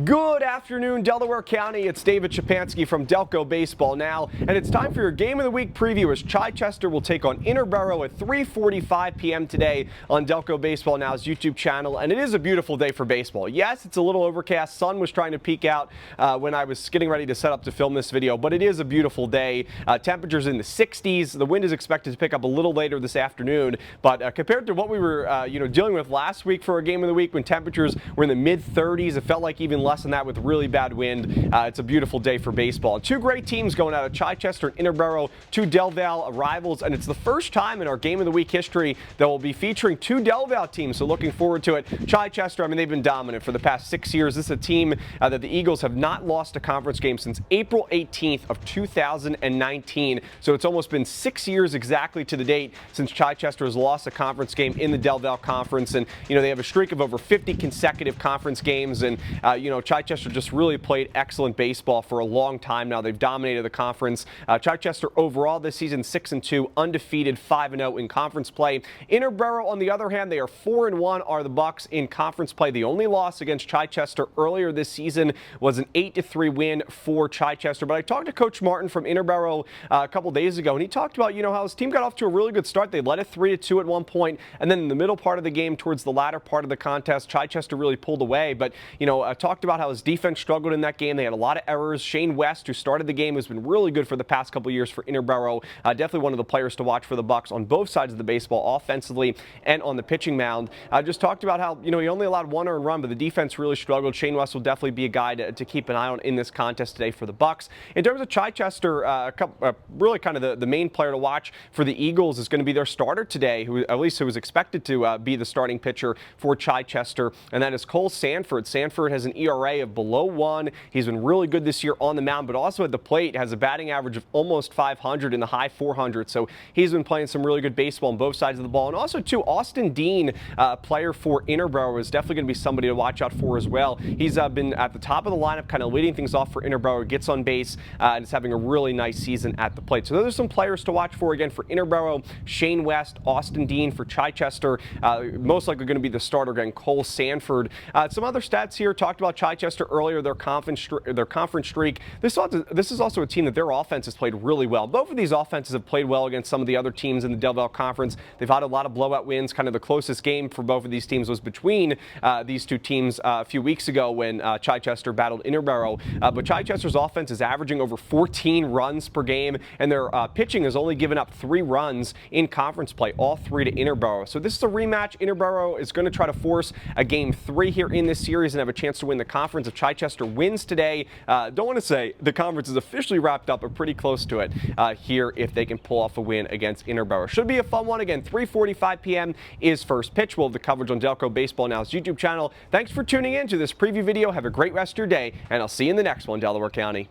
Good afternoon, Delaware County. It's David Szczepanski from Delco Baseball Now, and it's time for your Game of the Week preview as Chichester will take on Interboro at 3:45 p.m. today on Delco Baseball Now's YouTube channel, and it is a beautiful day for baseball. Yes, it's a little overcast. Sun was trying to peek out when I was getting ready to set up to film this video, but it is a beautiful day. Temperatures in the 60s. The wind is expected to pick up a little later this afternoon, but compared to what we were dealing with last week for a Game of the Week when temperatures were in the mid-30s, it felt like even less than that with really bad wind. It's a beautiful day for baseball. Two great teams going out of Chichester and Interboro, two Del Val rivals, and it's the first time in our Game of the Week history that we'll be featuring two Del Val teams, so looking forward to it. Chichester, I mean, they've been dominant for the past 6 years. This is a team that the Eagles have not lost a conference game since April 18th of 2019, so it's almost been 6 years exactly to the date since Chichester has lost a conference game in the Del Val Conference, and they have a streak of over 50 consecutive conference games, and Chichester just really played excellent baseball for a long time now. They've dominated the conference. Chichester overall this season 6-2, undefeated, 5-0 in conference play. Interboro, on the other hand, they are 4-1 are the Bucks in conference play. The only loss against Chichester earlier this season was an 8-3 win for Chichester. But I talked to Coach Martin from Interboro a couple days ago, and he talked about how his team got off to a really good start. They led it 3-2 at one point, and then in the middle part of the game, towards the latter part of the contest, Chichester really pulled away. But talked about how his defense struggled in that game. They had a lot of errors. Shane West, who started the game, has been really good for the past couple years for Interboro. Definitely one of the players to watch for the Bucks on both sides of the baseball, offensively and on the pitching mound. Just talked about how he only allowed one earned run, but the defense really struggled. Shane West will definitely be a guy to keep an eye on in this contest today for the Bucks. In terms of Chichester, really kind of the main player to watch for the Eagles is going to be their starter today, who was expected to be the starting pitcher for Chichester, and that is Cole Sanford. Sanford has an ERA of below 1. He's been really good this year on the mound, but also at the plate has a batting average of almost 500 in the high 400s. So he's been playing some really good baseball on both sides of the ball. And also, too, Austin Dean, player for Interboro, is definitely going to be somebody to watch out for as well. He's been at the top of the lineup, kind of leading things off for Interboro, gets on base, and is having a really nice season at the plate. So those are some players to watch for, again, for Interboro: Shane West, Austin Dean. For Chichester, most likely going to be the starter again, Cole Sanford. Some other stats here. Talked about Chichester earlier, their conference streak. This is also a team that their offense has played really well. Both of these offenses have played well against some of the other teams in the Del Val Conference. They've had a lot of blowout wins. Kind of the closest game for both of these teams was between these two teams a few weeks ago when Chichester battled Interboro. But Chichester's offense is averaging over 14 runs per game, and their pitching has only given up 3 runs in conference play, all 3 to Interboro. So this is a rematch. Interboro is going to try to force a Game 3 here in this series and have a chance to win the conference. If Chichester wins today, don't want to say the conference is officially wrapped up, but pretty close to it here if they can pull off a win against Interboro. Should be a fun one. Again, 3:45 p.m. is first pitch. We'll have the coverage on Delco Baseball Now's YouTube channel. Thanks for tuning in to this preview video. Have a great rest of your day, and I'll see you in the next one, Delaware County.